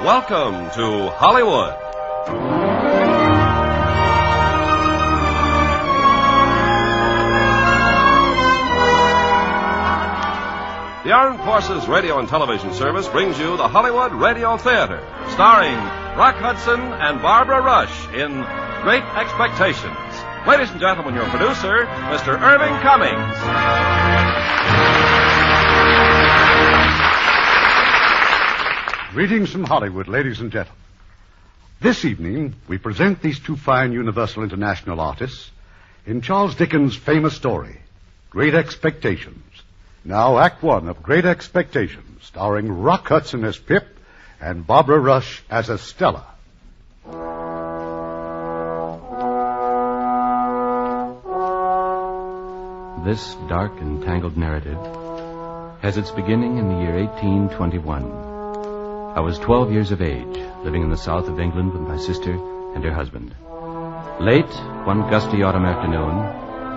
Welcome to Hollywood. The Armed Forces Radio and Television Service brings you the Hollywood Radio Theater, starring Rock Hudson and Barbara Rush in Great Expectations. Ladies and gentlemen, your producer, Mr. Irving Cummings. Greetings from Hollywood, ladies and gentlemen. This evening, we present these two fine Universal International artists in Charles Dickens' famous story, Great Expectations. Now, Act One of Great Expectations, starring Rock Hudson as Pip and Barbara Rush as Estella. This dark and tangled narrative has its beginning in the year 1821. I was 12 years of age, living in the south of England with my sister and her husband. Late, one gusty autumn afternoon,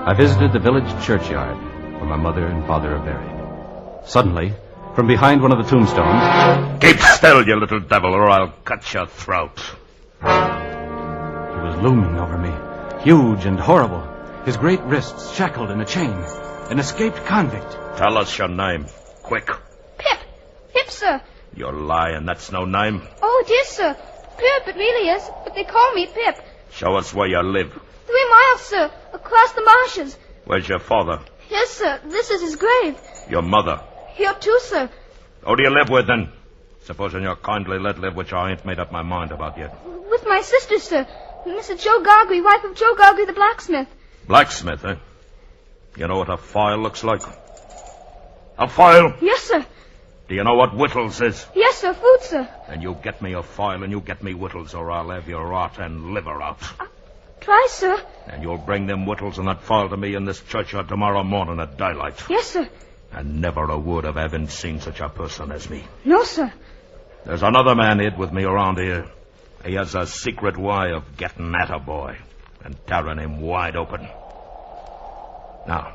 I visited the village churchyard where my mother and father are buried. Suddenly, from behind one of the tombstones... Keep still, you little devil, or I'll cut your throat. He was looming over me, huge and horrible, his great wrists shackled in a chain, an escaped convict. Tell us your name, quick. Pip, sir. You're lying, that's no name. Oh, it is, sir. Pip, it really is, but they call me Pip. Show us where you live. 3 miles, sir, across the marshes. Where's your father? Yes, sir, this is his grave. Your mother? Here, too, sir. Who do you live with, then? Supposing you're kindly let live, which I ain't made up my mind about yet. With my sister, sir. Mrs. Joe Gargry, wife of Joe Gargry, the blacksmith. Blacksmith, eh? You know what a file looks like? A file? Yes, sir. Do you know what whittles is? Yes, sir, food, sir. Then you get me a file and you get me whittles, or I'll have your heart and liver out. Try, sir. And you'll bring them whittles and that file to me in this churchyard tomorrow morning at daylight. Yes, sir. And never a word of having seen such a person as me. No, sir. There's another man hid with me around here. He has a secret way of getting at a boy and tearing him wide open. Now,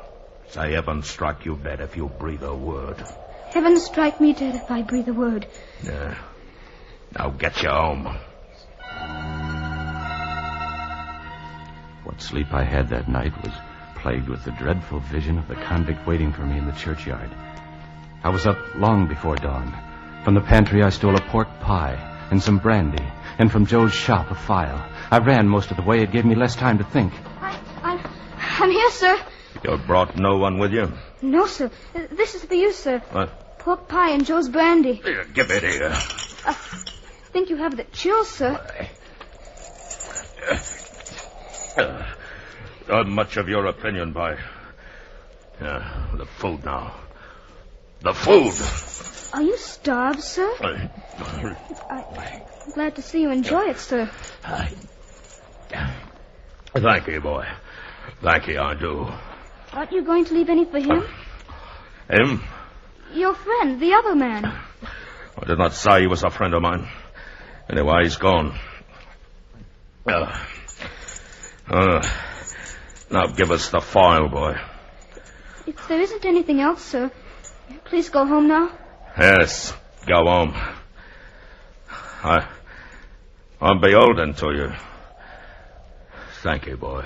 say heaven strike you dead if you breathe a word. Heaven strike me dead if I breathe a word. Yeah. Now get you home. What sleep I had that night was plagued with the dreadful vision of the convict waiting for me in the churchyard. I was up long before dawn. From the pantry I stole a pork pie and some brandy, and from Joe's shop a file. I ran most of the way. It gave me less time to think. I'm here, sir. You brought no one with you? No, sir. This is for you, sir. What? Pork pie and Joe's brandy. Here, give it here. I think you have the chills, sir. Not much of your opinion, boy. The food now. The food! Are you starved, sir? I'm glad to see you enjoy it, sir. Thank you, boy. Thank you, I do. Aren't you going to leave any for him? Him? Your friend, the other man. I did not say he was a friend of mine. Anyway, he's gone. Now give us the file, boy. If there isn't anything else, sir, please go home now. Yes, go home. I'm beholden to you. Thank you, boy.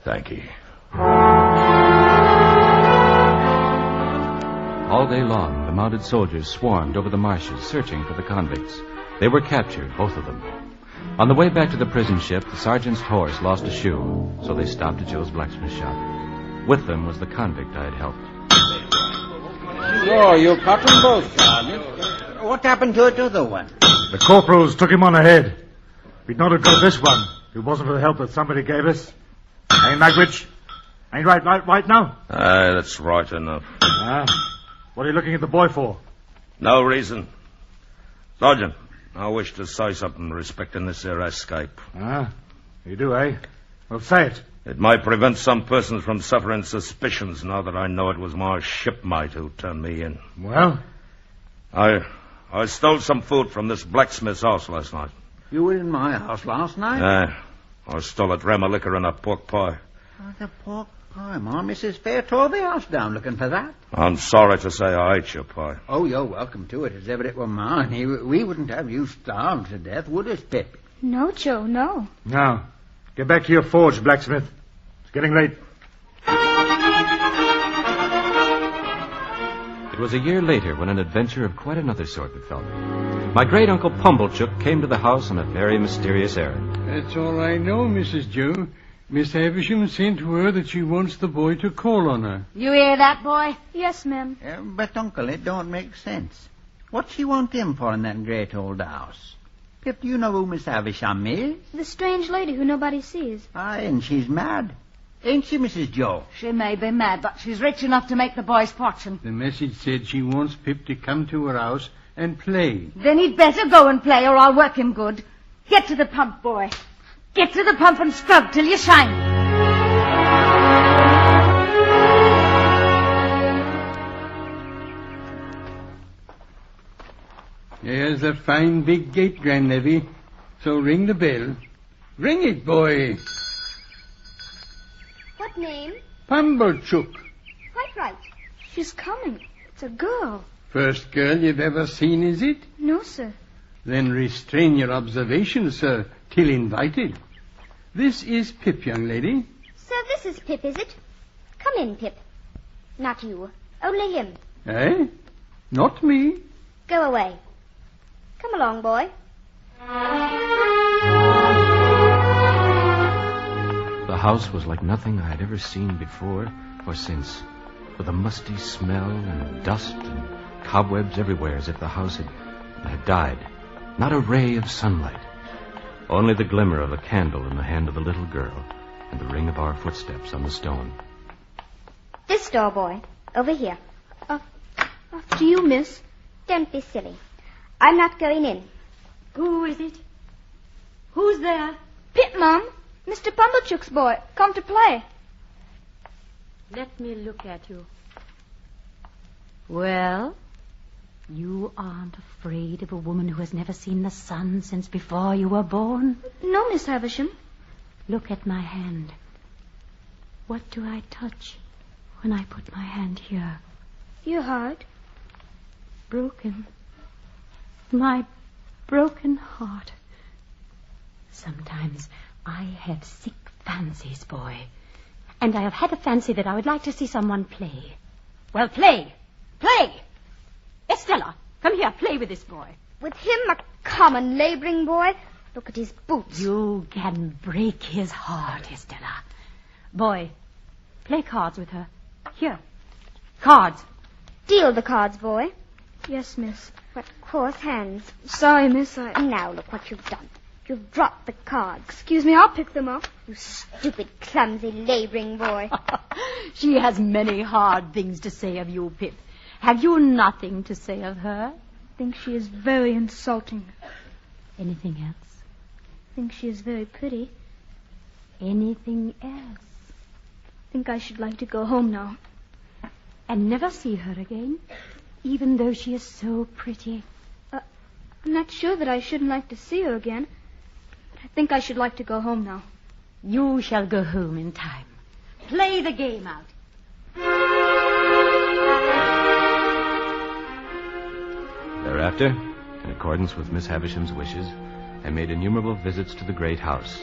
Thank you. All day long, the mounted soldiers swarmed over the marshes, searching for the convicts. They were captured, both of them. On the way back to the prison ship, the sergeant's horse lost a shoe, so they stopped at Joe's blacksmith shop. With them was the convict I had helped. So, you caught them both, Sergeant. What happened to the other one? The corporals took him on ahead. We'd not have got this one if it wasn't for the help that somebody gave us. Ain't Magwitch? Ain't right now? That's right enough. What are you looking at the boy for? No reason. Sergeant, I wish to say something respecting this here escape. You do, eh? Well, say it. It might prevent some persons from suffering suspicions now that I know it was my shipmate who turned me in. Well? I stole some food from this blacksmith's house last night. You were in my house last night? I stole a dram of liquor and a pork pie. The pork I'm on Mrs. Fair tore the house down looking for that. I'm sorry to say I ate your pie. Oh, you're welcome to it, as ever it were mine. We wouldn't have you starved to death, would us, Pip? No, Joe, no. Now, get back to your forge, blacksmith. It's getting late. It was a year later when an adventure of quite another sort befell me. My great-uncle Pumblechook came to the house on a very mysterious errand. That's all I know, Mrs. Joe. Miss Havisham sent word that she wants the boy to call on her. You hear that, boy? Yes, ma'am. But, Uncle, it don't make sense. What she want him for in that great old house? Pip, do you know who Miss Havisham is? The strange lady who nobody sees. Aye, and she's mad. Ain't she, Mrs. Joe? She may be mad, but she's rich enough to make the boy's fortune. The message said she wants Pip to come to her house and play. Then he'd better go and play, or I'll work him good. Get to the pump, boy. Get to the pump and scrub till you shine. There's a fine big gate, Grandlevy. So ring the bell. Ring it, boy. What name? Pumblechook. Quite right. She's coming. It's a girl. First girl you've ever seen, is it? No, sir. Then restrain your observations, sir, till invited. This is Pip, young lady. So this is Pip, is it? Come in, Pip. Not you. Only him. Eh? Not me. Go away. Come along, boy. The house was like nothing I had ever seen before or since, with a musty smell and dust and cobwebs everywhere, as if the house had died. Not a ray of sunlight. Only the glimmer of a candle in the hand of the little girl and the ring of our footsteps on the stone. This door, boy. Over here. After you, miss. Don't be silly. I'm not going in. Who is it? Who's there? Pip, Mum. Mr. Pumblechook's boy. Come to play. Let me look at you. Well, you aren't afraid of a woman who has never seen the sun since before you were born? No, Miss Havisham. Look at my hand. What do I touch when I put my hand here? Your heart. Broken. My broken heart. Sometimes I have sick fancies, boy. And I have had a fancy that I would like to see someone play. Well, play! Play! Estella, come here, play with this boy. With him, a common laboring boy? Look at his boots. You can break his heart, Estella. Boy, play cards with her. Here. Cards. Deal the cards, boy. Yes, miss. What coarse hands. Sorry, miss. Now look what you've done. You've dropped the cards. Excuse me, I'll pick them up. You stupid, clumsy, laboring boy. She has many hard things to say of you, Pip. Have you nothing to say of her? I think she is very insulting. Anything else? I think she is very pretty. Anything else? I think I should like to go home now. And never see her again? Even though she is so pretty? I'm not sure that I shouldn't like to see her again. But I think I should like to go home now. You shall go home in time. Play the game out. Thereafter, in accordance with Miss Havisham's wishes, I made innumerable visits to the great house.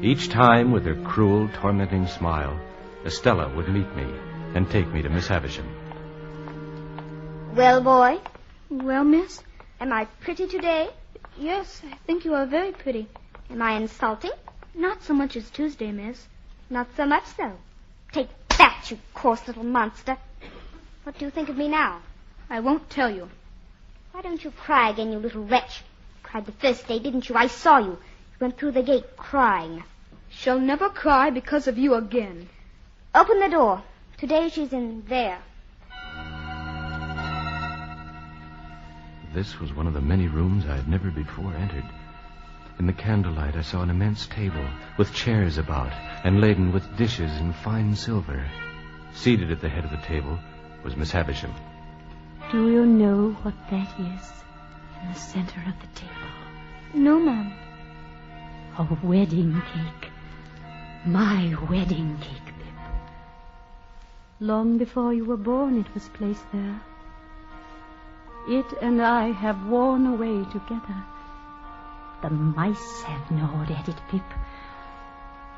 Each time, with her cruel, tormenting smile, Estella would meet me and take me to Miss Havisham. Well, boy? Well, miss? Am I pretty today? Yes, I think you are very pretty. Am I insulting? Not so much as Tuesday, miss. Not so much so. Take that, you coarse little monster. What do you think of me now? I won't tell you. Why don't you cry again, you little wretch? You cried the first day, didn't you? I saw you. You went through the gate crying. She'll never cry because of you again. Open the door. Today she's in there. This was one of the many rooms I had never before entered. In the candlelight, I saw an immense table with chairs about and laden with dishes in fine silver. Seated at the head of the table was Miss Havisham. Do you know what that is in the center of the table? No, Mom. A wedding cake. My wedding cake, Pip. Long before you were born, it was placed there. It and I have worn away together. The mice have gnawed at it, Pip,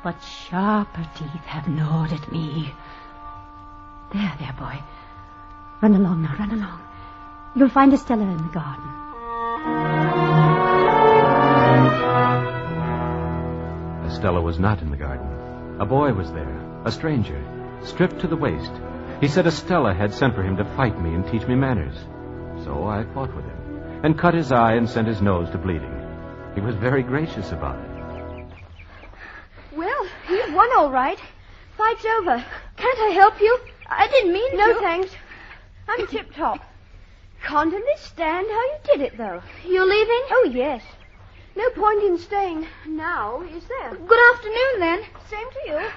but sharper teeth have gnawed at me. There, boy. Run along now, run along. You'll find Estella in the garden. Estella was not in the garden. A boy was there, a stranger, stripped to the waist. He said Estella had sent for him to fight me and teach me manners. So I fought with him, and cut his eye and sent his nose to bleeding. He was very gracious about it. Well, you've won all right. Fight's over. Can't I help you? I didn't mean to. No, thanks. I'm tip-top. Can't understand how you did it, though. You're leaving? Oh, yes. No point in staying now, is there? Good afternoon, then. Same to you.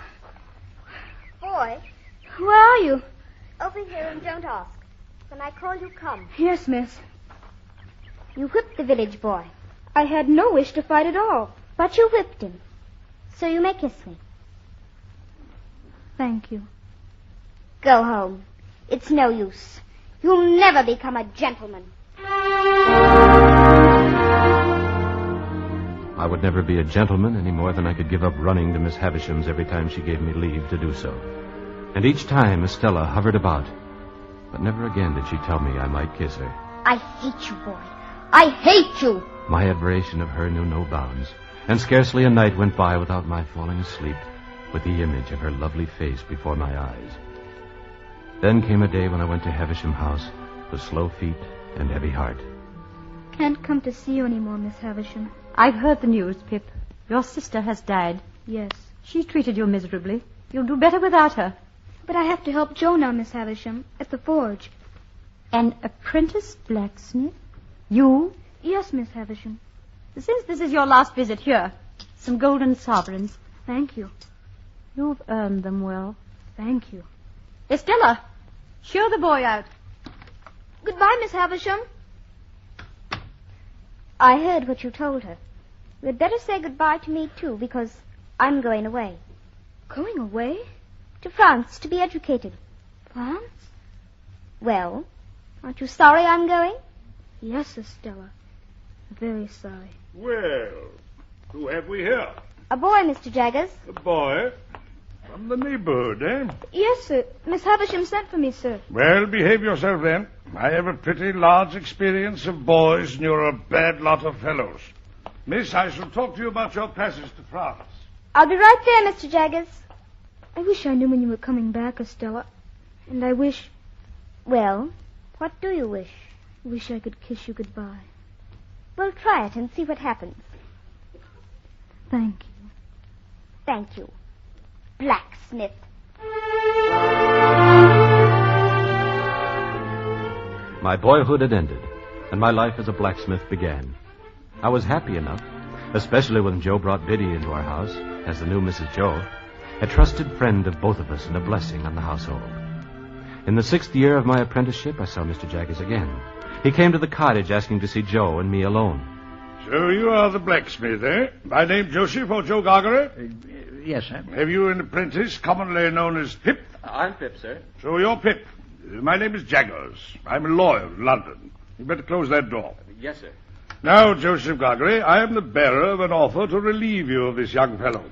Boy, Where are you? over here and don't ask. When I call you, come. Yes, miss. You whipped the village boy, I had no wish to fight at all. but you whipped him. So you may kiss me. Thank you. Go home. It's no use. You'll never become a gentleman. I would never be a gentleman any more than I could give up running to Miss Havisham's every time she gave me leave to do so. And each time Estella hovered about, but never again did she tell me I might kiss her. I hate you, boy. I hate you. My admiration of her knew no bounds, and scarcely a night went by without my falling asleep with the image of her lovely face before my eyes. Then came a day when I went to Havisham House with slow feet and heavy heart. Can't come to see you anymore, Miss Havisham. I've heard the news, Pip. Your sister has died. Yes. She treated you miserably. You'll do better without her. But I have to help Joe now, Miss Havisham, at the forge. An apprentice blacksmith? You? Yes, Miss Havisham. Since this is your last visit, here, some golden sovereigns. Thank you. You've earned them well. Thank you. Estella, show the boy out. Goodbye, Miss Havisham. I heard what you told her. You'd better say goodbye to me, too, because I'm going away. Going away? To France to be educated. France? Well, aren't you sorry I'm going? Yes, Estella. Very sorry. Well, who have we here? A boy, Mr. Jaggers. A boy? From the neighborhood, eh? Yes, sir. Miss Havisham sent for me, sir. Well, behave yourself then. I have a pretty large experience of boys, and you're a bad lot of fellows. Miss, I shall talk to you about your passage to France. I'll be right there, Mr. Jaggers. I wish I knew when you were coming back, Estella. And I wish Well, what do you wish? I could kiss you goodbye. Well, try it and see what happens. Thank you. Thank you. Blacksmith. My boyhood had ended, and my life as a blacksmith began. I was happy enough, especially when Joe brought Biddy into our house as the new Mrs. Joe, a trusted friend of both of us and a blessing on the household. In the 6th year of my apprenticeship, I saw Mr. Jaggers again. He came to the cottage asking to see Joe and me alone. So you are the blacksmith, eh? By name Joseph or Joe Gargery? Yes, sir. Have you an apprentice commonly known as Pip? I'm Pip, sir. So you're Pip. My name is Jaggers. I'm a lawyer in London. You'd better close that door. Yes, sir. Now, Joseph Gargery, I am the bearer of an offer to relieve you of this young fellow.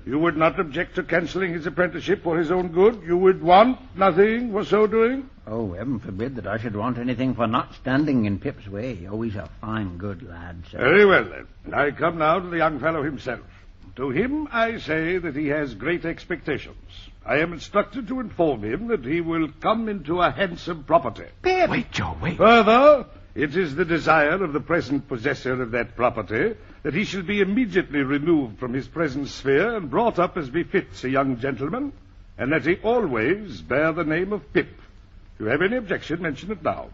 You would not object to cancelling his apprenticeship for his own good? You would want nothing for so doing? Oh, heaven forbid that I should want anything for not standing in Pip's way. Oh, he's a fine, good lad, sir. Very well, then. I come now to the young fellow himself. To him I say that he has great expectations. I am instructed to inform him that he will come into a handsome property. Pip! Wait, Joe, wait. Further, it is the desire of the present possessor of that property that he shall be immediately removed from his present sphere and brought up as befits a young gentleman, and that he always bear the name of Pip. If you have any objection, mention it now.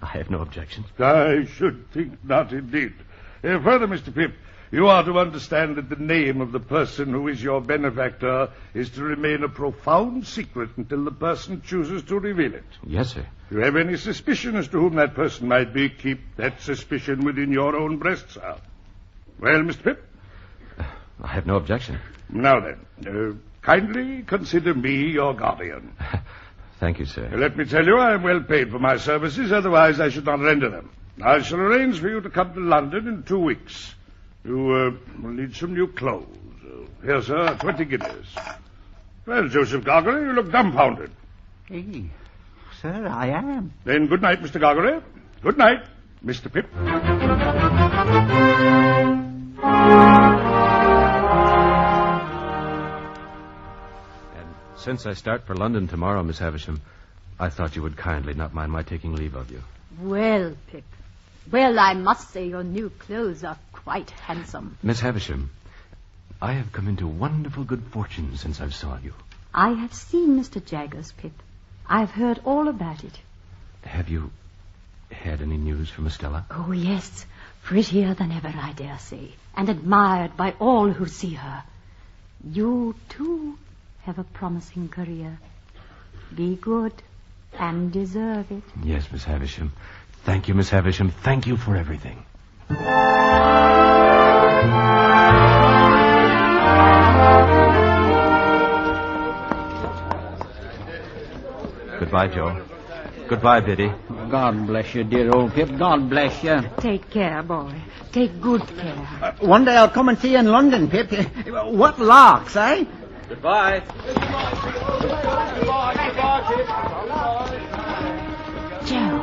I have no objection. I should think not, indeed. Further, Mr. Pip, you are to understand that the name of the person who is your benefactor is to remain a profound secret until the person chooses to reveal it. Yes, sir. If you have any suspicion as to whom that person might be, keep that suspicion within your own breast, sir. Well, Mr. Pip? I have no objection. Now then, kindly consider me your guardian. Thank you, sir. Let me tell you, I am well paid for my services, otherwise I should not render them. I shall arrange for you to come to London in 2 weeks. You will need some new clothes. Here, sir, 20 guineas. Well, Joseph Gargery, you look dumbfounded. Hey, sir, I am. Then good night, Mr. Gargery. Good night, Mr. Pip. Since I start for London tomorrow, Miss Havisham, I thought you would kindly not mind my taking leave of you. Well, Pip. Well, I must say your new clothes are quite handsome. Miss Havisham, I have come into wonderful good fortune since I saw you. I have seen Mr. Jaggers, Pip. I've heard all about it. Have you had any news from Estella? Oh, yes. Prettier than ever, I dare say. And admired by all who see her. You, too, have a promising career. Be good and deserve it. Yes, Miss Havisham. Thank you, Miss Havisham. Thank you for everything. Goodbye, Joe. Goodbye, Biddy. God bless you, dear old Pip. God bless you. Take care, boy. Take good care. One day I'll come and see you in London, Pip. What larks, eh? Goodbye. Joe,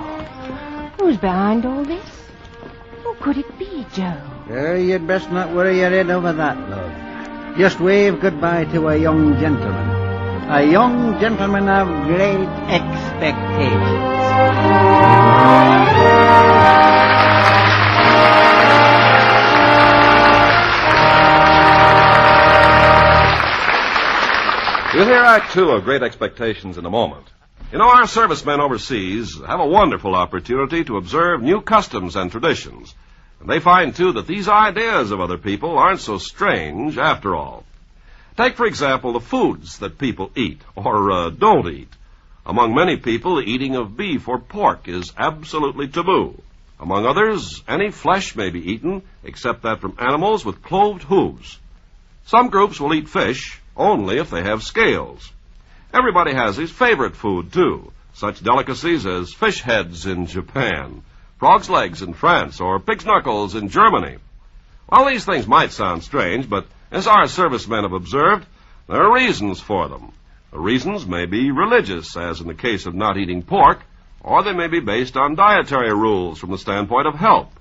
who's behind all this? Who could it be, Joe? You'd best not worry your head over that, love. Just wave goodbye to a young gentleman. A young gentleman of great expectations. You'll hear Act Two of Great Expectations in a moment. You know, our servicemen overseas have a wonderful opportunity to observe new customs and traditions. And they find, too, that these ideas of other people aren't so strange after all. Take, for example, the foods that people eat or don't eat. Among many people, the eating of beef or pork is absolutely taboo. Among others, any flesh may be eaten except that from animals with cloved hooves. Some groups will eat fish only if they have scales. Everybody has his favorite food, too, such delicacies as fish heads in Japan, frog's legs in France, or pig's knuckles in Germany. Well, these things might sound strange, but as our servicemen have observed, there are reasons for them. The reasons may be religious, as in the case of not eating pork, or they may be based on dietary rules from the standpoint of health.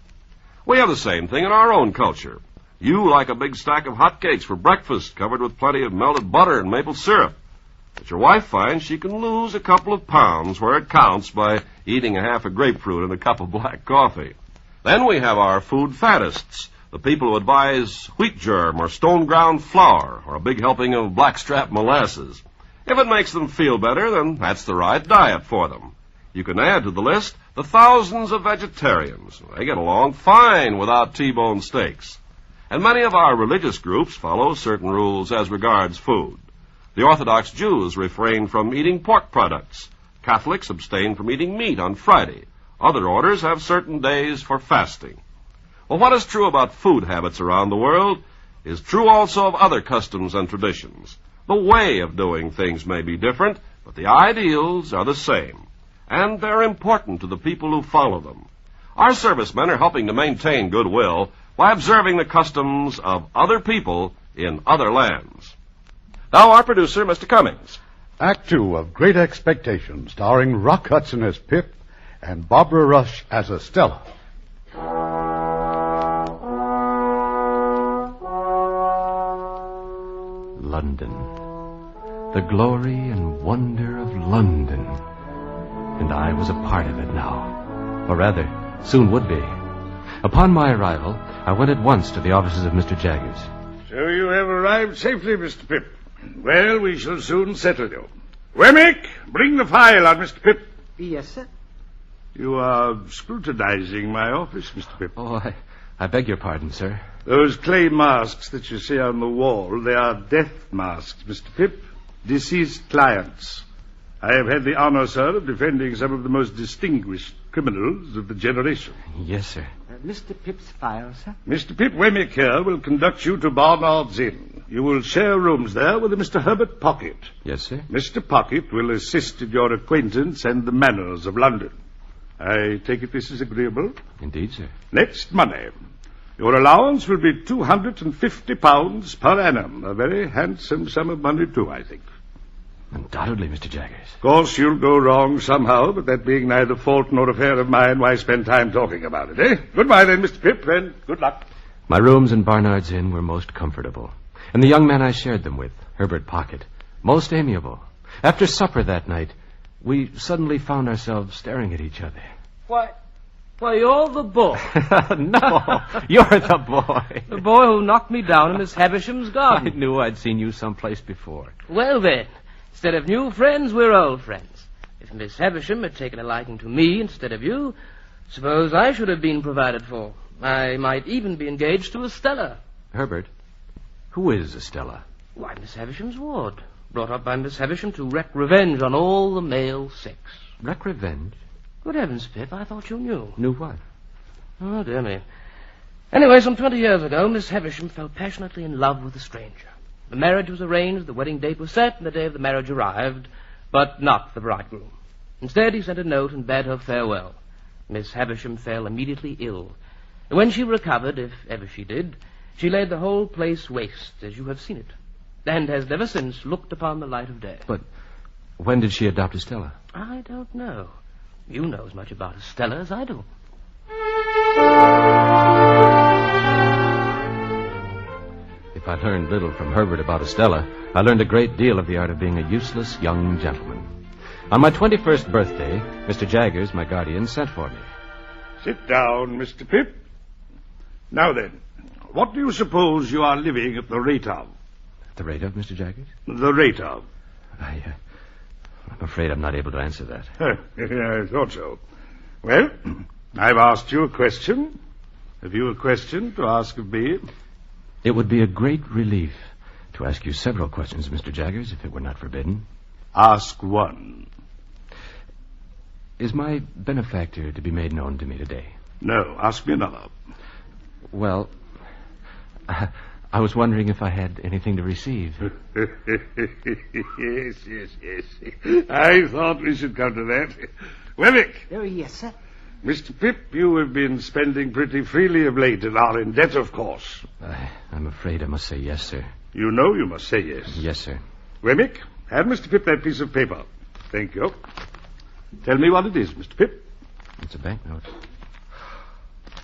We have the same thing in our own culture. You like a big stack of hotcakes for breakfast, covered with plenty of melted butter and maple syrup. But your wife finds she can lose a couple of pounds where it counts by eating a half a grapefruit and a cup of black coffee. Then we have our food faddists, the people who advise wheat germ or stone ground flour or a big helping of blackstrap molasses. If it makes them feel better, then that's the right diet for them. You can add to the list the thousands of vegetarians. They get along fine without T-bone steaks. And many of our religious groups follow certain rules as regards food. The Orthodox Jews refrain from eating pork products. Catholics abstain from eating meat on Friday. Other orders have certain days for fasting. Well, what is true about food habits around the world is true also of other customs and traditions. The way of doing things may be different, but the ideals are the same. And they're important to the people who follow them. Our servicemen are helping to maintain goodwill by observing the customs of other people in other lands. Now, our producer, Mr. Cummings. Act Two of Great Expectations, starring Rock Hudson as Pip and Barbara Rush as Estella. London. The glory and wonder of London. And I was a part of it now. Or rather, soon would be. Upon my arrival, I went at once to the offices of Mr. Jaggers. So you have arrived safely, Mr. Pip. Well, we shall soon settle you. Wemmick, bring the file on Mr. Pip. Yes, sir. You are scrutinizing my office, Mr. Pip. Oh, I beg your pardon, sir. Those clay masks that you see on the wall, they are death masks, Mr. Pip. Deceased clients. I have had the honor, sir, of defending some of the most distinguished criminals of the generation. Yes, sir. Mr. Pip's file, sir? Mr. Pip Wemmick here will conduct you to Barnard's Inn. You will share rooms there with a Mr. Herbert Pocket. Yes, sir. Mr. Pocket will assist in your acquaintance and the manners of London. I take it this is agreeable? Indeed, sir. Next money. Your allowance will be £250 per annum. A very handsome sum of money, too, I think. Undoubtedly, Mr. Jaggers. Of course, you'll go wrong somehow, but that being neither fault nor affair of mine, why spend time talking about it, eh? Goodbye, then, Mr. Pip, and good luck. My rooms in Barnard's Inn were most comfortable, and the young man I shared them with, Herbert Pocket, most amiable. After supper that night, we suddenly found ourselves staring at each other. Why, you're the boy. No, you're the boy. The boy who knocked me down in Miss Havisham's garden. I knew I'd seen you someplace before. Well, then, instead of new friends, we're old friends. If Miss Havisham had taken a liking to me instead of you, suppose I should have been provided for. I might even be engaged to Estella. Herbert, who is Estella? Why, Miss Havisham's ward. Brought up by Miss Havisham to wreak revenge on all the male sex. Wreak revenge? Good heavens, Pip, I thought you knew. Knew what? Oh, dear me. Anyway, some 20 years ago, Miss Havisham fell passionately in love with a stranger. The marriage was arranged, the wedding date was set, and the day of the marriage arrived, but not the bridegroom. Instead, he sent a note and bade her farewell. Miss Havisham fell immediately ill. And when she recovered, if ever she did, she laid the whole place waste, as you have seen it, and has never since looked upon the light of day. But when did she adopt Estella? I don't know. You know as much about Estella as I do. If I learned little from Herbert about Estella, I learned a great deal of the art of being a useless young gentleman. On my 21st birthday, Mr. Jaggers, my guardian, sent for me. Sit down, Mr. Pip. Now then, what do you suppose you are living at the rate of? The rate of, Mr. Jaggers? The rate of. I'm afraid I'm not able to answer that. I thought so. Well, I've asked you a question. Have you a question to ask of me? It would be a great relief to ask you several questions, Mr. Jaggers, if it were not forbidden. Ask one. Is my benefactor to be made known to me today? No, ask me another. Well, I was wondering if I had anything to receive. Yes. I thought we should come to that. Wemmick. Oh, yes, sir. Mr. Pip, you have been spending pretty freely of late and are in debt, of course. I'm afraid I must say yes, sir. You know you must say yes. Yes, sir. Wemmick, hand Mr. Pip that piece of paper. Thank you. Tell me what it is, Mr. Pip. It's a banknote.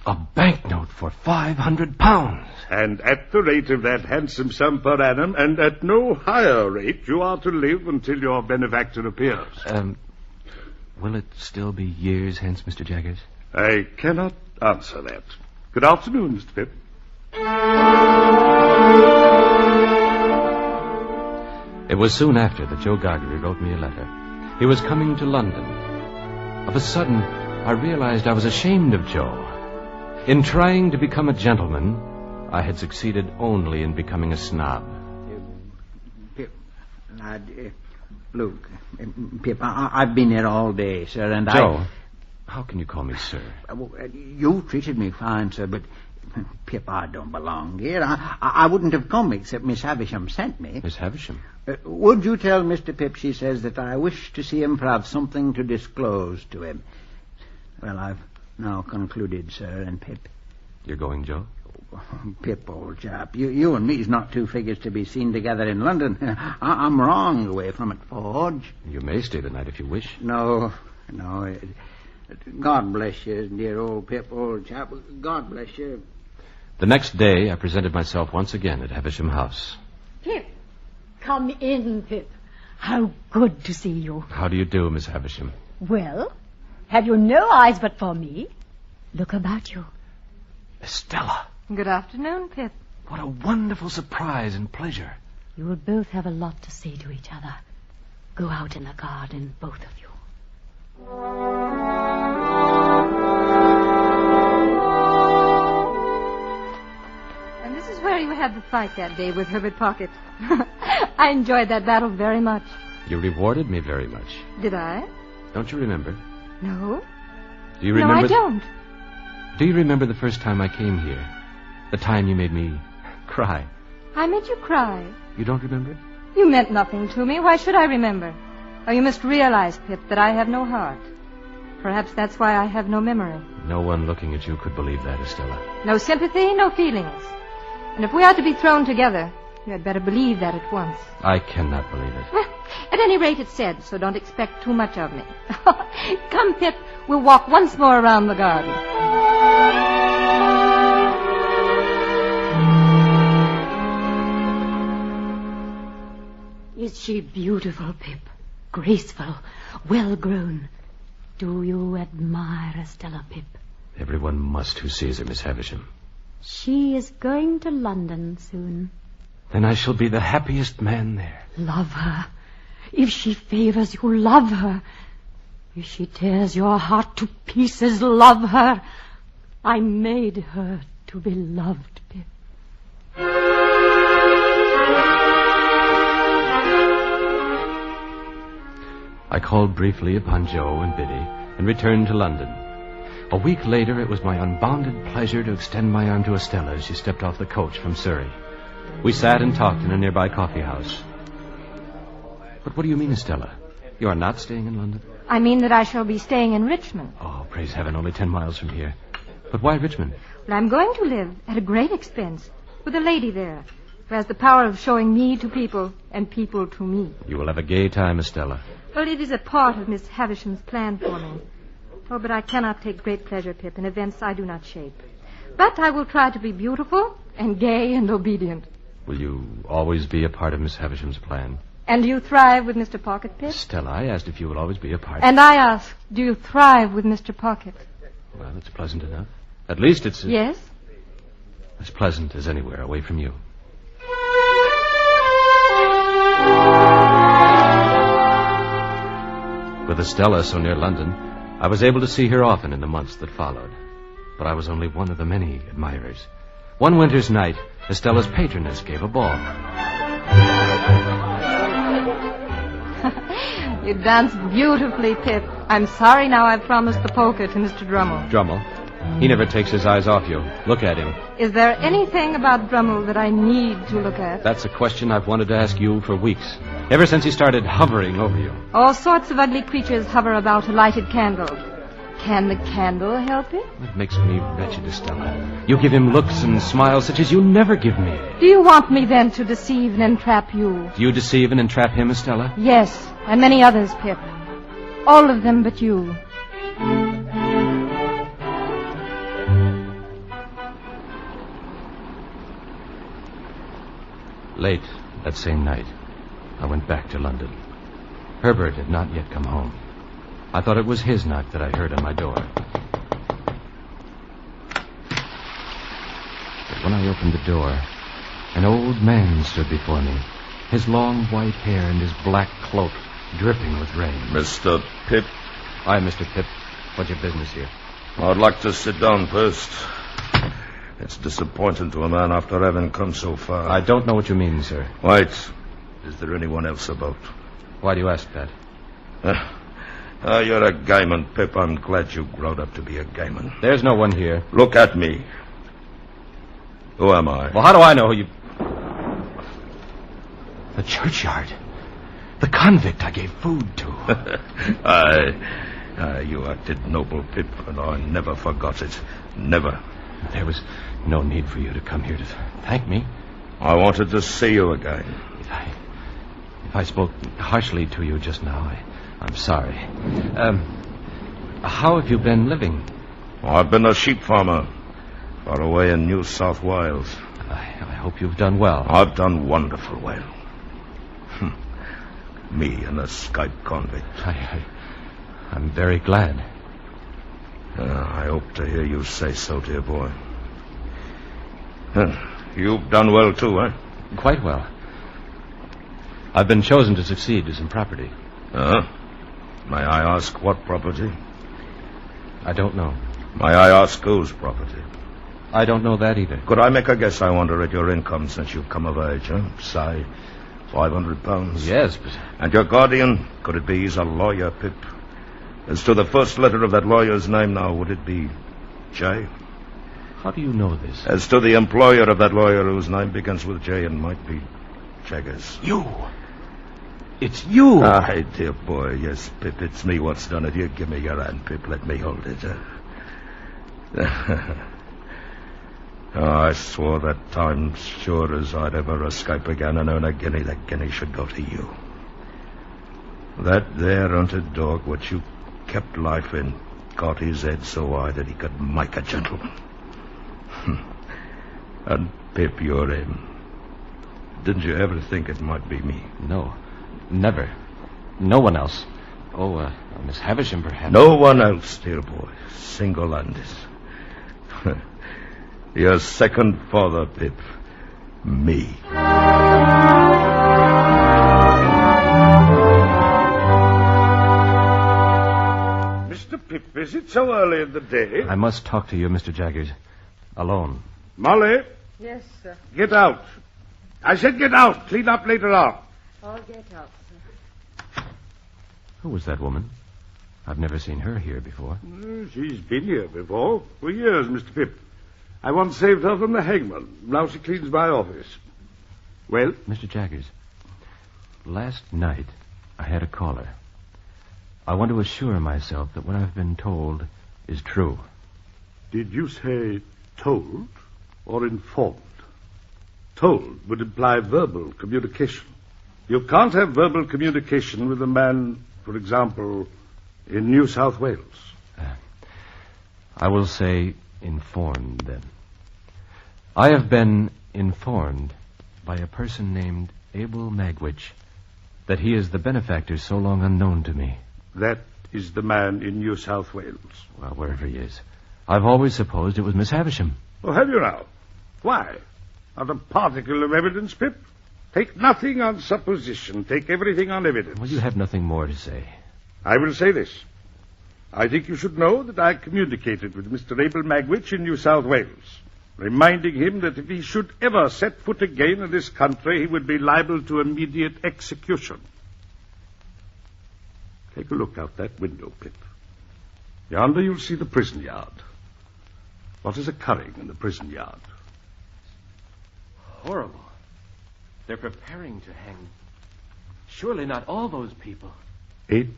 A banknote for £500. And at the rate of that handsome sum per annum, and at no higher rate, you are to live until your benefactor appears. Will it still be years hence, Mr. Jaggers? I cannot answer that. Good afternoon, Mr. Pip. It was soon after that Joe Gargery wrote me a letter. He was coming to London. Of a sudden, I realized I was ashamed of Joe. In trying to become a gentleman, I had succeeded only in becoming a snob. Pip, look, Pip, I've been here all day, sir, and Joe, how can you call me sir? You treated me fine, sir, but Pip, I don't belong here. I wouldn't have come except Miss Havisham sent me. Miss Havisham? Would you tell Mr. Pip, she says, that I wish to see him for have something to disclose to him. Well, I've now concluded, sir, and Pip. You're going, Joe? Pip, old chap, you and me's not two figures to be seen together in London. I'm wrong away from it, Forge. You may stay the night if you wish. No. God bless you, dear old Pip, old chap. God bless you. The next day, I presented myself once again at Havisham House. Pip, come in, Pip. How good to see you. How do you do, Miss Havisham? Well, have you no eyes but for me? Look about you. Estella. Good afternoon, Pip. What a wonderful surprise and pleasure. You will both have a lot to say to each other. Go out in the garden, both of you. And this is where you had the fight that day with Herbert Pocket. I enjoyed that battle very much. You rewarded me very much. Did I? Don't you remember? No. Do you remember? No, I don't. Do you remember the first time I came here? The time you made me cry? I made you cry. You don't remember it? You meant nothing to me. Why should I remember? Oh, you must realize, Pip, that I have no heart. Perhaps that's why I have no memory. No one looking at you could believe that, Estella. No sympathy, no feelings. And if we are to be thrown together, you had better believe that at once. I cannot believe it. Well, at any rate, it's said, so don't expect too much of me. Come, Pip, we'll walk once more around the garden. Is she beautiful, Pip? Graceful, well-grown? Do you admire Estella, Pip? Everyone must who sees her, Miss Havisham. She is going to London soon. Then I shall be the happiest man there. Love her. If she favors you, love her. If she tears your heart to pieces, love her. I made her to be loved, Pip. I called briefly upon Joe and Biddy and returned to London. A week later, it was my unbounded pleasure to extend my arm to Estella as she stepped off the coach from Surrey. We sat and talked in a nearby coffee house. But what do you mean, Estella? You are not staying in London? I mean that I shall be staying in Richmond. Oh, praise heaven, only 10 miles from here. But why Richmond? Well, I'm going to live at a great expense with a lady there who has the power of showing me to people and people to me. You will have a gay time, Estella. Well, it is a part of Miss Havisham's plan for me. Oh, but I cannot take great pleasure, Pip, in events I do not shape. But I will try to be beautiful and gay and obedient. Will you always be a part of Miss Havisham's plan? And do you thrive with Mr. Pocket, Pip? Stella, I asked if you will always be a part. And I ask, do you thrive with Mr. Pocket? Well, it's pleasant enough. At least it's... Yes? As pleasant as anywhere away from you. With Estella so near London, I was able to see her often in the months that followed. But I was only one of the many admirers. One winter's night, Estella's patroness gave a ball. You danced beautifully, Pip. I'm sorry now I've promised the polka to Mr. Drummel. Drummel? He never takes his eyes off you. Look at him. Is there anything about Drummel that I need to look at? That's a question I've wanted to ask you for weeks. Ever since he started hovering over you. All sorts of ugly creatures hover about a lighted candle. Can the candle help it? It makes me wretched, Estella. You give him looks and smiles such as you never give me. Do you want me then to deceive and entrap you? Do you deceive and entrap him, Estella? Yes, and many others, Pip. All of them but you. Late that same night, I went back to London. Herbert had not yet come home. I thought it was his knock that I heard on my door. But when I opened the door, an old man stood before me, his long white hair and his black cloak dripping with rain. Mr. Pip? Aye, Mr. Pip. What's your business here? I'd like to sit down first. It's disappointing to a man after having come so far. I don't know what you mean, sir. Wait. Is there anyone else about? Why do you ask that? You're a gayman, Pip. I'm glad you growed up to be a gayman. There's no one here. Look at me. Who am I? Well, how do I know who you... The churchyard. The convict I gave food to. Aye. You acted noble, Pip, and I never forgot it. Never. There was no need for you to come here to thank me. I wanted to see you again. If I spoke harshly to you just now, I'm sorry. How have you been living? I've been a sheep farmer, far away in New South Wales. I hope you've done well. I've done wonderful well. Me, an escaped convict. I'm very glad. I hope to hear you say so, dear boy. You've done well, too, eh? Quite well. I've been chosen to succeed to some property. May I ask what property? I don't know. May I ask whose property? I don't know that either. Could I make a guess, I wonder, at your income since you've come of age, Say, £500? Yes, but... And your guardian, could it be he's a lawyer, Pip? As to the first letter of that lawyer's name now, would it be J? How do you know this? As to the employer of that lawyer whose name begins with J and might be Jaggers. You! It's you! Aye, dear boy. Yes, Pip, it's me what's done it. You give me your hand, Pip. Let me hold it. I swore that time, sure as I'd ever escape again and earn a guinea, that guinea should go to you. That there hunted dog, what you kept life in, caught his head so high that he could make a gentleman. And Pip, you're him. Didn't you ever think it might be me? No, never. No one else. Oh, Miss Havisham, perhaps. No one else, dear boy. Single-handed. Your second father, Pip. Me. Mr. Pip, is it so early in the day? I must talk to you, Mr. Jaggers. Alone. Molly? Yes, sir. Get out. I said get out. Clean up later on. I'll get out, sir. Who was that woman? I've never seen her here before. She's been here before. For years, Mr. Pip. I once saved her from the hangman. Now she cleans my office. Well? Mr. Jaggers, last night I had a caller. I want to assure myself that what I've been told is true. Did you say told or informed? Told would imply verbal communication. You can't have verbal communication with a man, for example, in New South Wales. I will say informed, then. I have been informed by a person named Abel Magwitch that he is the benefactor so long unknown to me. That is the man in New South Wales. Well, wherever he is. I've always supposed it was Miss Havisham. Oh, have you now? Why? Not a particle of evidence, Pip. Take nothing on supposition. Take everything on evidence. Well, you have nothing more to say. I will say this. I think you should know that I communicated with Mr. Abel Magwitch in New South Wales, reminding him that if he should ever set foot again in this country, he would be liable to immediate execution. Take a look out that window, Pip. Yonder you'll see the prison yard. What is occurring in the prison yard? Horrible. They're preparing to hang. Surely not all those people. 8,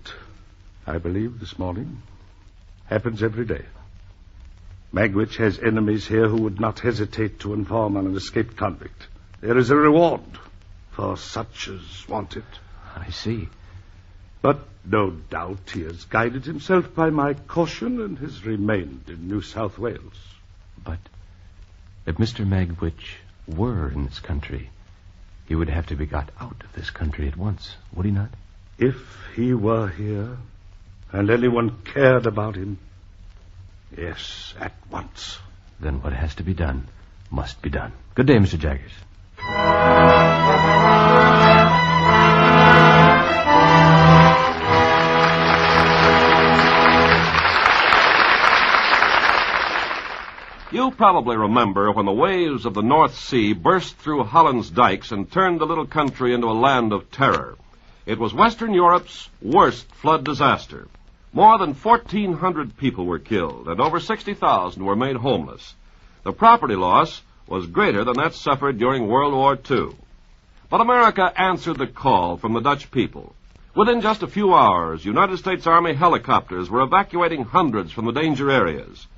I believe, this morning. Happens every day. Magwitch has enemies here who would not hesitate to inform on an escaped convict. There is a reward for such as want it. I see. But no doubt he has guided himself by my caution and has remained in New South Wales. But if Mr. Magwitch were in this country, he would have to be got out of this country at once, would he not? If he were here, and anyone cared about him, yes, at once. Then what has to be done must be done. Good day, Mr. Jaggers. You probably remember when the waves of the North Sea burst through Holland's dikes and turned the little country into a land of terror. It was Western Europe's worst flood disaster. More than 1,400 people were killed, and over 60,000 were made homeless. The property loss was greater than that suffered during World War II. But America answered the call from the Dutch people. Within just a few hours, United States Army helicopters were evacuating hundreds from the danger areas.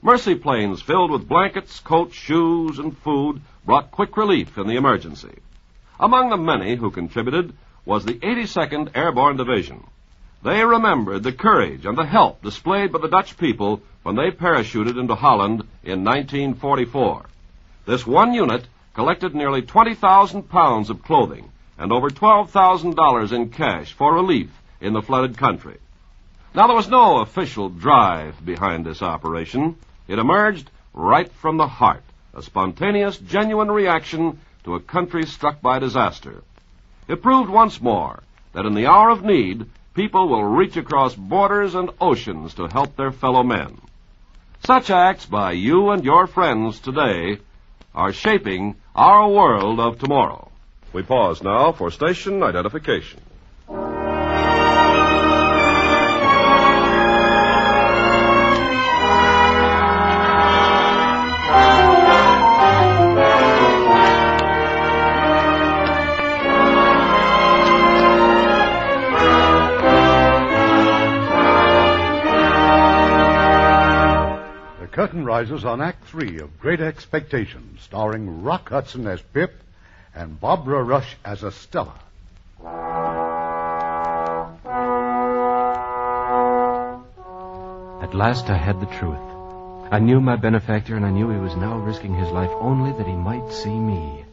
Mercy planes filled with blankets, coats, shoes, and food brought quick relief in the emergency. Among the many who contributed was the 82nd Airborne Division. They remembered the courage and the help displayed by the Dutch people when they parachuted into Holland in 1944. This one unit collected nearly 20,000 pounds of clothing and over $12,000 in cash for relief in the flooded country. Now, there was no official drive behind this operation. It emerged right from the heart, a spontaneous, genuine reaction to a country struck by disaster. It proved once more that in the hour of need, people will reach across borders and oceans to help their fellow men. Such acts by you and your friends today are shaping our world of tomorrow. We pause now for station identification. curtain rises on Act 3 of Great Expectations, starring Rock Hudson as Pip and Barbara Rush as Estella. At last I had the truth. I knew my benefactor, and I knew he was now risking his life only that he might see me.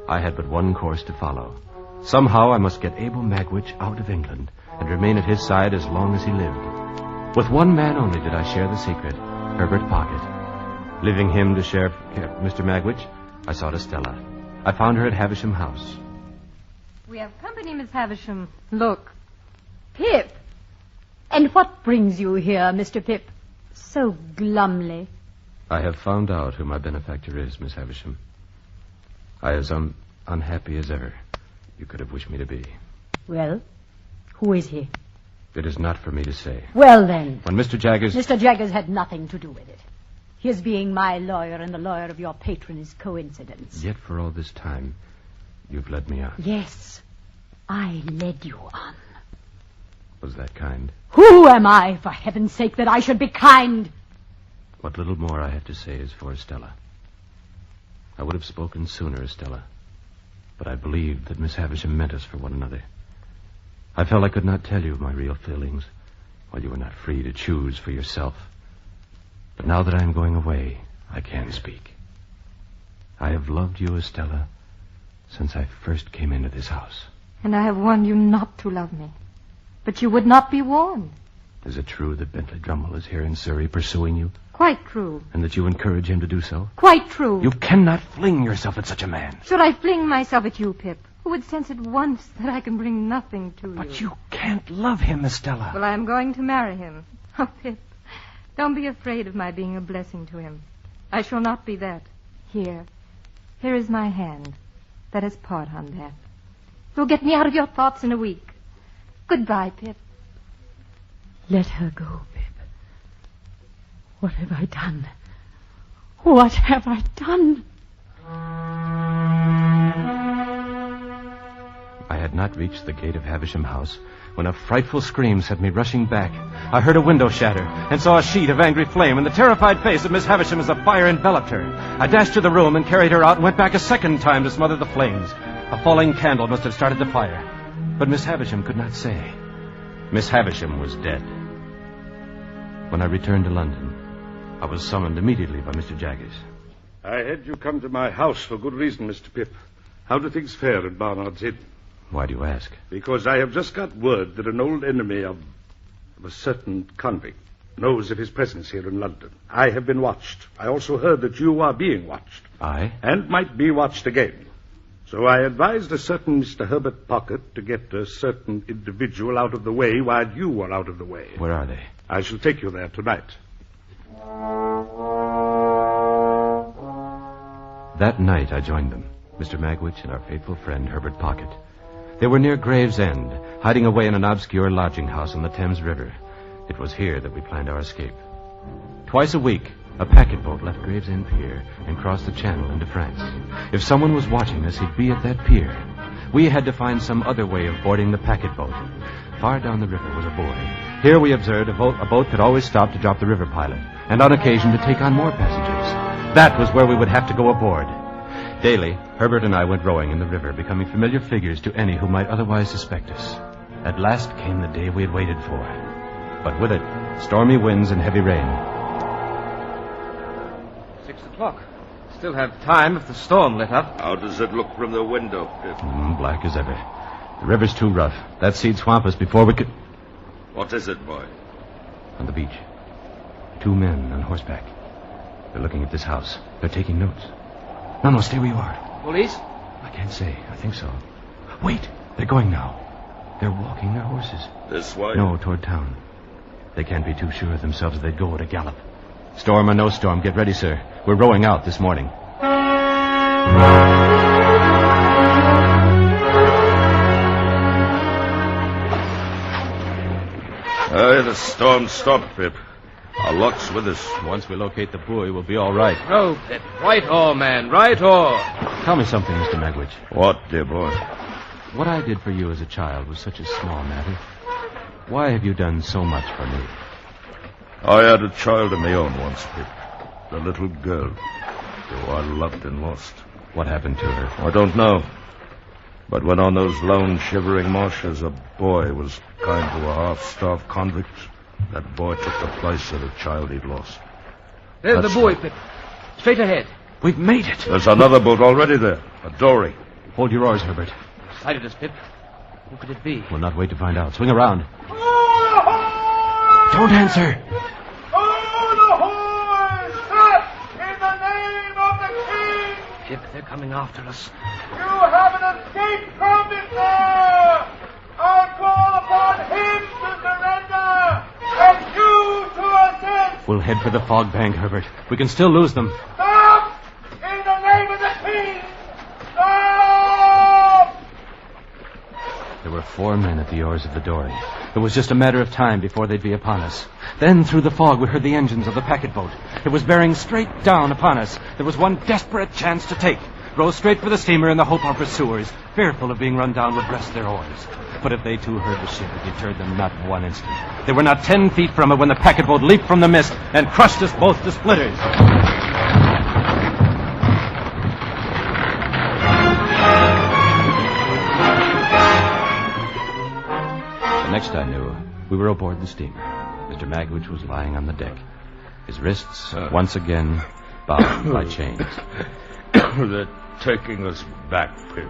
I had but one course to follow. Somehow I must get Abel Magwitch out of England and remain at his side as long as he lived. With one man only did I share the secret, Herbert Pocket. Leaving him to share Mr. Magwitch, I sought Estella. I found her at Havisham House. We have company, Miss Havisham. Look. Pip! And what brings you here, Mr. Pip, so glumly? I have found out who my benefactor is, Miss Havisham. I am as unhappy as ever you could have wished me to be. Well, who is he? It is not for me to say. Well, then. When Mr. Jaggers... Mr. Jaggers had nothing to do with it. His being my lawyer and the lawyer of your patron is coincidence. Yet for all this time, you've led me on. Yes, I led you on. Was that kind? Who am I, for heaven's sake, that I should be kind? What little more I have to say is for Estella. I would have spoken sooner, Estella, but I believed that Miss Havisham meant us for one another. I felt I could not tell you my real feelings, while you were not free to choose for yourself. But now that I am going away, I can speak. I have loved you, Estella, since I first came into this house. And I have warned you not to love me. But you would not be warned. Is it true that Bentley Drummle is here in Surrey pursuing you? Quite true. And that you encourage him to do so? Quite true. You cannot fling yourself at such a man. Should I fling myself at you, Pip? Who would sense at once that I can bring nothing to you? But you can't love him, Estella. Well, I am going to marry him. Oh, Pip, don't be afraid of my being a blessing to him. I shall not be that. Here is my hand. Let us part on that. You'll get me out of your thoughts in a week. Goodbye, Pip. Let her go, Pip. What have I done? What have I done? I had not reached the gate of Havisham House when a frightful scream sent me rushing back. I heard a window shatter and saw a sheet of angry flame, and the terrified face of Miss Havisham as the fire enveloped her. I dashed to the room and carried her out and went back a second time to smother the flames. A falling candle must have started the fire. But Miss Havisham could not say. Miss Havisham was dead. When I returned to London, I was summoned immediately by Mr. Jaggers. I had you come to my house for good reason, Mr. Pip. How do things fare at Barnard's Inn? Why do you ask? Because I have just got word that an old enemy of a certain convict knows of his presence here in London. I have been watched. I also heard that you are being watched. I? And might be watched again. So I advised a certain Mr. Herbert Pocket to get a certain individual out of the way while you are out of the way. Where are they? I shall take you there tonight. That night I joined them, Mr. Magwitch and our faithful friend Herbert Pocket. They were near Gravesend, hiding away in an obscure lodging house on the Thames River. It was here that we planned our escape. Twice a week, a packet boat left Gravesend Pier and crossed the Channel into France. If someone was watching us, he'd be at that pier. We had to find some other way of boarding the packet boat. Far down the river was a buoy. Here we observed a boat could always stop to drop the river pilot, and on occasion to take on more passengers. That was where we would have to go aboard. Daily, Herbert and I went rowing in the river, becoming familiar figures to any who might otherwise suspect us. At last came the day we had waited for. But with it, stormy winds and heavy rain. 6 o'clock. Still have time if the storm let up. How does it look from the window, Pip? Black as ever. The river's too rough. That sea'd swamp us before we could... What is it, boy? On the beach. 2 men on horseback. They're looking at this house. They're taking notes. No, stay where you are. Police? I can't say. I think so. Wait. They're going now. They're walking their horses. This way? No, toward town. They can't be too sure of themselves they'd go at a gallop. Storm or no storm, get ready, sir. We're rowing out this morning. The storm stopped, Pip. Our luck's with us. Once we locate the buoy, we'll be all right. No, Pip. Right oar, man. Right oar. Tell me something, Mr. Magwitch. What, dear boy? What I did for you as a child was such a small matter. Why have you done so much for me? I had a child of my own once, Pip. The little girl who I loved and lost. What happened to her? I don't know. But when on those lone, shivering marshes a boy was kind to a half-starved convict, that boy took the place of the child he'd lost. There's the buoy, Pip. Straight ahead. We've made it. There's another boat already there. A dory. Hold your oars, Herbert. Sighted us, Pip. Who could it be? We'll not wait to find out. Swing around. Don't answer. Pip, they're coming after us. You haven't escaped from it there! I call upon him to surrender, and you to assist! We'll head for the fog bank, Herbert. We can still lose them. Stop! In the name of the king! Stop! There were 4 men at the oars of the dory. It was just a matter of time before they'd be upon us. Then, through the fog, we heard the engines of the packet boat. It was bearing straight down upon us. There was one desperate chance to take. Row straight for the steamer in the hope our pursuers, fearful of being run down, would rest their oars. But if they too heard the ship, it deterred them not 1 instant. They were not 10 feet from it when the packet boat leaped from the mist and crushed us both to splinters. The next I knew, we were aboard the steamer. Mr. Magwitch was lying on the deck. His wrists, once again, bound by chains. They're taking us back, Pip.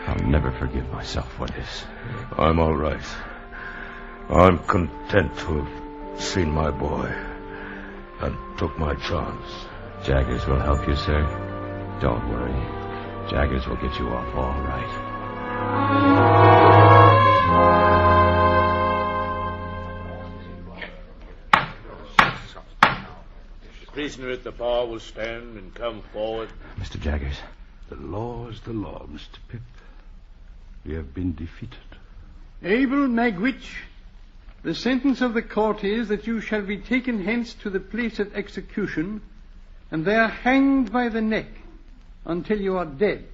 I'll never forgive myself for this. I'm all right. I'm content to have seen my boy and took my chance. Jaggers will help you, sir. Don't worry. Jaggers will get you off all right. Prisoner at the bar will stand and come forward. Mr. Jaggers. The law is the law, Mr. Pip. We have been defeated. Abel Magwitch, the sentence of the court is that you shall be taken hence to the place of execution, and there hanged by the neck until you are dead.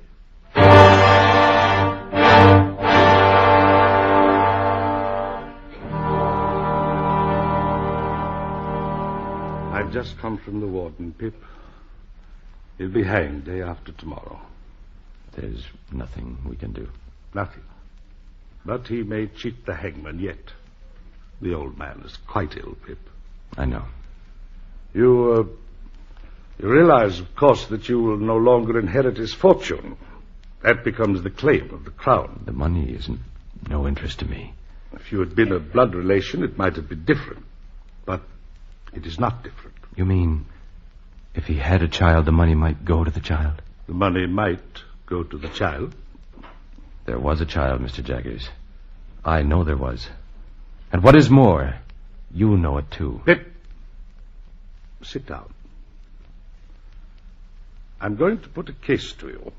I've just come from the warden, Pip. He'll be hanged day after tomorrow. There's nothing we can do. Nothing. But he may cheat the hangman yet. The old man is quite ill, Pip. I know. You realize, of course, that you will no longer inherit his fortune. That becomes the claim of the crown. The money isn't no interest to me. If you had been a blood relation, it might have been different. But it is not different. You mean, if he had a child, the money might go to the child? The money might go to the child. There was a child, Mr. Jaggers. I know there was. And what is more, you know it too. Pip, sit down. I'm going to put a case to you.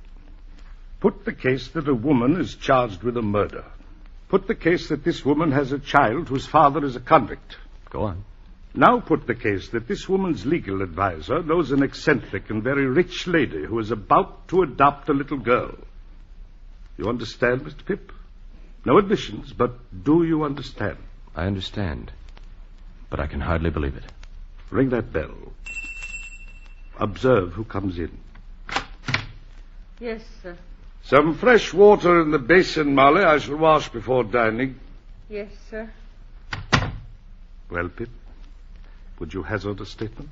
Put the case that a woman is charged with a murder. Put the case that this woman has a child whose father is a convict. Go on. Now put the case that this woman's legal advisor knows an eccentric and very rich lady who is about to adopt a little girl. You understand, Mr. Pip? No admissions, but do you understand? I understand, but I can hardly believe it. Ring that bell. Observe who comes in. Yes, sir. Some fresh water in the basin, Molly. I shall wash before dining. Yes, sir. Well, Pip, would you hazard a statement?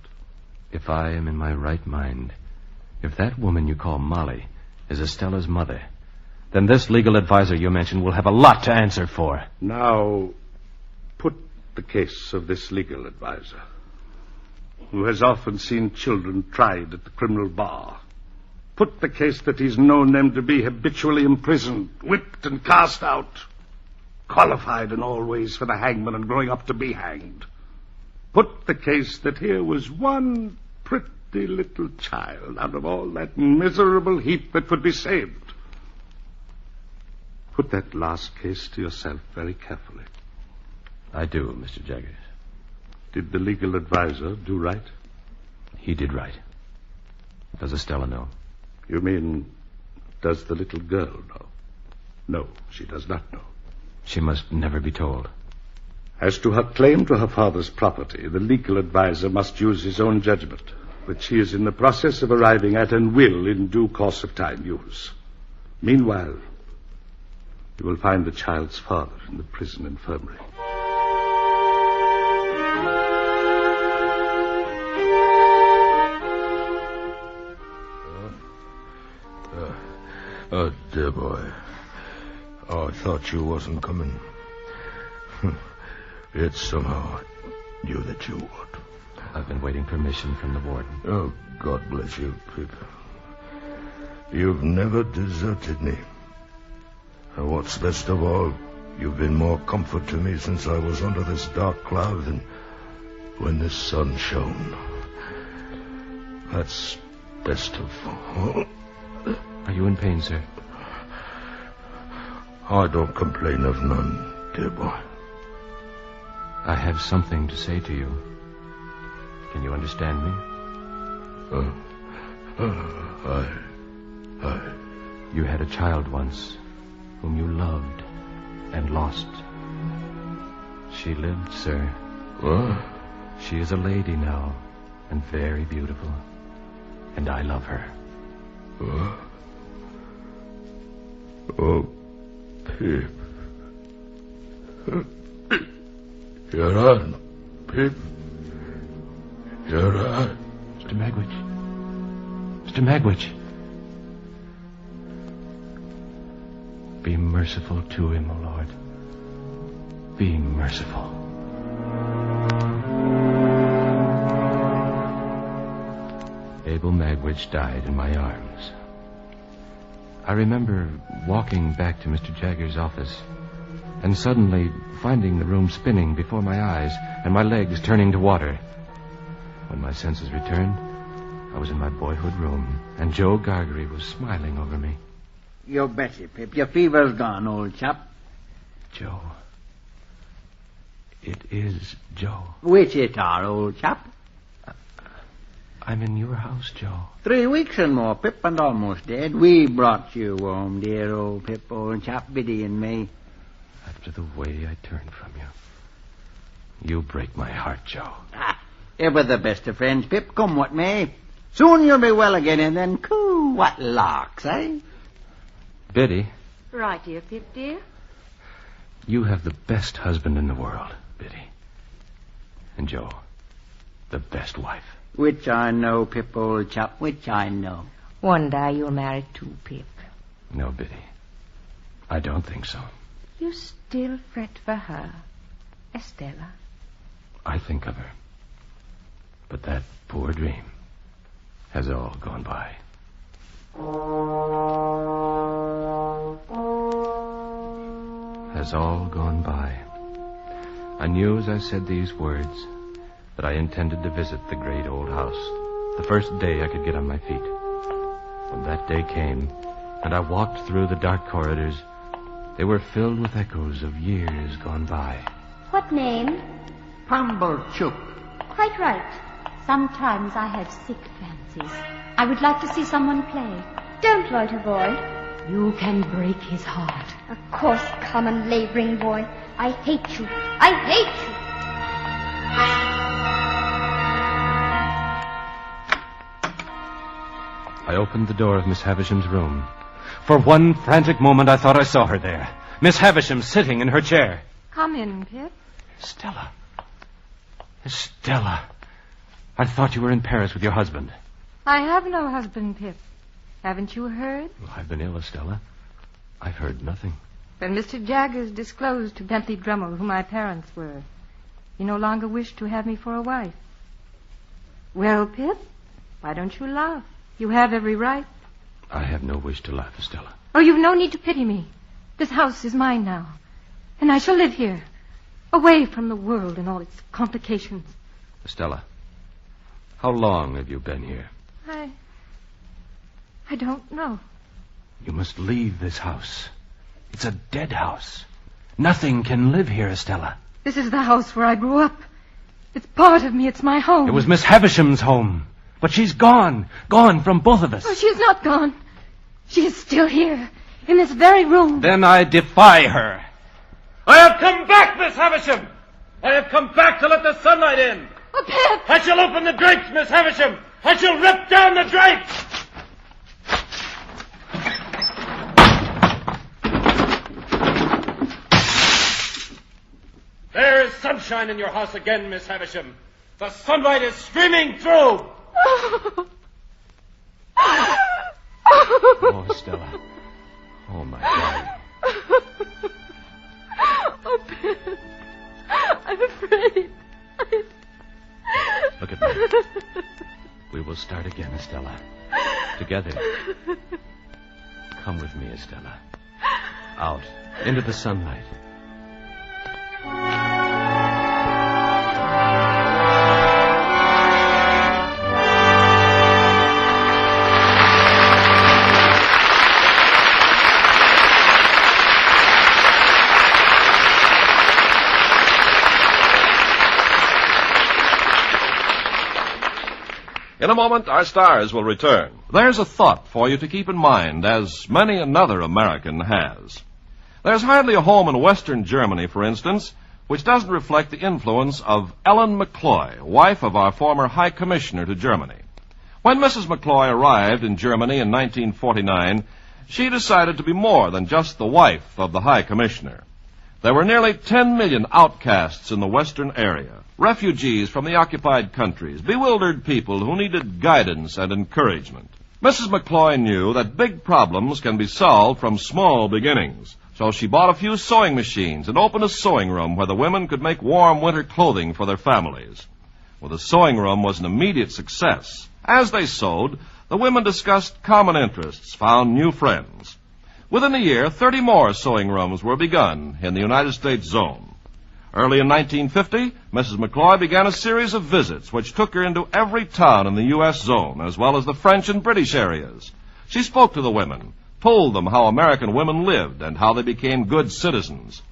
If I am in my right mind, if that woman you call Molly is Estella's mother, then this legal advisor you mentioned will have a lot to answer for. Now, put the case of this legal advisor, who has often seen children tried at the criminal bar. Put the case that he's known them to be habitually imprisoned, whipped and cast out, qualified in all ways for the hangman and growing up to be hanged. Put the case that here was one pretty little child out of all that miserable heap that could be saved. Put that last case to yourself very carefully. I do, Mr. Jaggers. Did the legal advisor do right? He did right. Does Estella know? You mean, does the little girl know? No, she does not know. She must never be told. As to her claim to her father's property, the legal advisor must use his own judgment. which he is in the process of arriving at and will, in due course of time, use. Meanwhile, you will find the child's father in the prison infirmary. Oh, dear boy. Oh, I thought you wasn't coming. Yet somehow I knew that you would. I've been waiting permission from the warden. Oh, God bless you, Pip. You've never deserted me. And what's best of all, you've been more comfort to me since I was under this dark cloud than when the sun shone. That's best of all. Are you in pain, sir? I don't complain of none, dear boy. I have something to say to you. Can you understand me? You had a child once whom you loved and lost. She lived, sir. What? She is a lady now and very beautiful. And I love her. What? Oh, Pip. You're on, Pip. You're on. Mr. Magwitch. Mr. Magwitch. Be merciful to him, O Lord. Be merciful. Abel Magwitch died in my arms. I remember walking back to Mr. Jagger's office and suddenly finding the room spinning before my eyes and my legs turning to water. When my senses returned, I was in my boyhood room, and Joe Gargery was smiling over me. You betcha, Pip. Your fever's gone, old chap. Joe. It is Joe. Which it are, old chap? I'm in your house, Joe. 3 weeks and more, Pip, and almost dead. We brought you home, dear old Pip, old chap, Biddy and me. After the way I turned from you. You break my heart, Joe. Ever the best of friends, Pip, come what may. Soon you'll be well again, and then, coo, what larks, eh? Biddy. Right here, Pip, dear. You have the best husband in the world, Biddy. And Joe, the best wife. Which I know, Pip, old chap, which I know. One day you'll marry too, Pip. No, Biddy. I don't think so. You still fret for her, Estella. I think of her. But that poor dream has all gone by. Has all gone by. I knew as I said these words that I intended to visit the great old house the first day I could get on my feet. When that day came, and I walked through the dark corridors, they were filled with echoes of years gone by. What name? Pumblechook. Quite right. Sometimes I have sick fancies. I would like to see someone play. Don't loiter, boy. You can break his heart. A coarse, common, laboring boy. I hate you. I hate you. I opened the door of Miss Havisham's room. For one frantic moment, I thought I saw her there. Miss Havisham sitting in her chair. Come in, Pip. Stella. Stella. I thought you were in Paris with your husband. I have no husband, Pip. Haven't you heard? Well, I've been ill, Estella. I've heard nothing. When Mr. Jaggers disclosed to Bentley Drummond who my parents were, he no longer wished to have me for a wife. Well, Pip, why don't you laugh? You have every right. I have no wish to laugh, Estella. Oh, you've no need to pity me. This house is mine now, and I shall live here, away from the world and all its complications. Estella, how long have you been here? I don't know. You must leave this house. It's a dead house. Nothing can live here, Estella. This is the house where I grew up. It's part of me. It's my home. It was Miss Havisham's home. But she's gone. Gone from both of us. Oh, she is not gone. She is still here, in this very room. Then I defy her. I have come back, Miss Havisham. I have come back to let the sunlight in. Oh, Pip! I shall open the drapes, Miss Havisham. I shall rip down the drapes! There is sunshine in your house again, Miss Havisham. The sunlight is streaming through. Oh, Stella. Oh, my God. Oh, Ben. I'm afraid. Look at me. We will start again, Estella. Together. Come with me, Estella. Out. Into the sunlight. In a moment, our stars will return. There's a thought for you to keep in mind, as many another American has. There's hardly a home in Western Germany, for instance, which doesn't reflect the influence of Ellen McCloy, wife of our former High Commissioner to Germany. When Mrs. McCloy arrived in Germany in 1949, she decided to be more than just the wife of the High Commissioner. There were nearly 10 million outcasts in the Western area, refugees from the occupied countries, bewildered people who needed guidance and encouragement. Mrs. McCloy knew that big problems can be solved from small beginnings, so she bought a few sewing machines and opened a sewing room where the women could make warm winter clothing for their families. Well, the sewing room was an immediate success. As they sewed, the women discussed common interests, found new friends. Within a year, 30 more sewing rooms were begun in the United States zone. Early in 1950, Mrs. McCloy began a series of visits which took her into every town in the U.S. zone, as well as the French and British areas. She spoke to the women, told them how American women lived and how they became good citizens.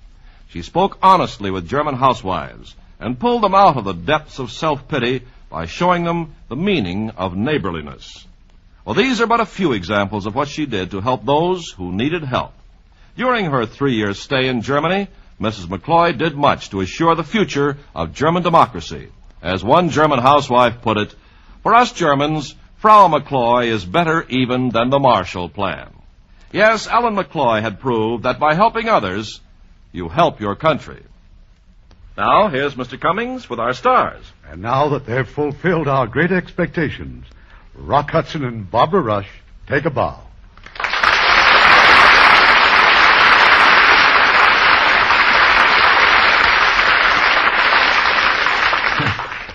She spoke honestly with German housewives and pulled them out of the depths of self-pity by showing them the meaning of neighborliness. Well, these are but a few examples of what she did to help those who needed help. During her 3-year stay in Germany, Mrs. McCloy did much to assure the future of German democracy. As one German housewife put it, for us Germans, Frau McCloy is better even than the Marshall Plan. Yes, Ellen McCloy had proved that by helping others, you help your country. Now, here's Mr. Cummings with our stars. And now that they've fulfilled our great expectations, Rock Hudson and Barbara Rush take a bow.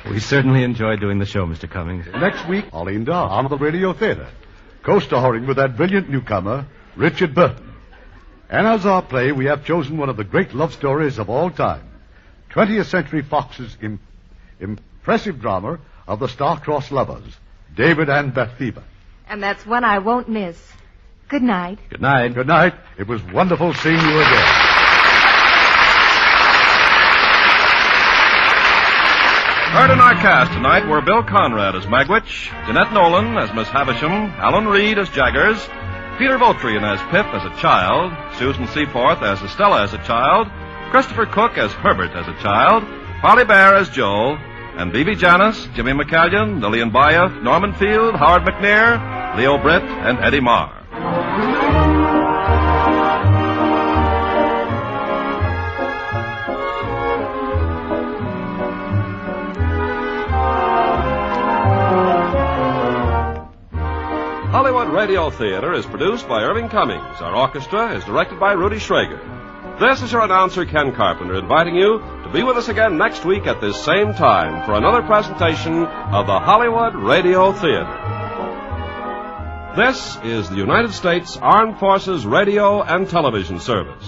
We certainly enjoyed doing the show, Mr. Cummings. Next week, Arlene Dahl on the Radio Theater, co-starring with that brilliant newcomer, Richard Burton. And as our play, we have chosen one of the great love stories of all time, 20th Century Fox's impressive drama of the star-crossed lovers, David and Bathsheba. And that's one I won't miss. Good night. Good night. Good night. It was wonderful seeing you again. Heard in our cast tonight were Bill Conrad as Magwitch, Jeanette Nolan as Miss Havisham, Alan Reed as Jaggers, Peter Votrian as Pip as a child, Susan Seaforth as Estella as a child, Christopher Cook as Herbert as a child, Polly Bear as Joel, and Bibi Janis, Jimmy McCallion, Lillian Bayef, Norman Field, Howard McNair, Leo Britt, and Eddie Marr. Hollywood Radio Theater is produced by Irving Cummings. Our orchestra is directed by Rudy Schrager. This is your announcer, Ken Carpenter, inviting you to be with us again next week at this same time for another presentation of the Hollywood Radio Theater. This is the United States Armed Forces Radio and Television Service.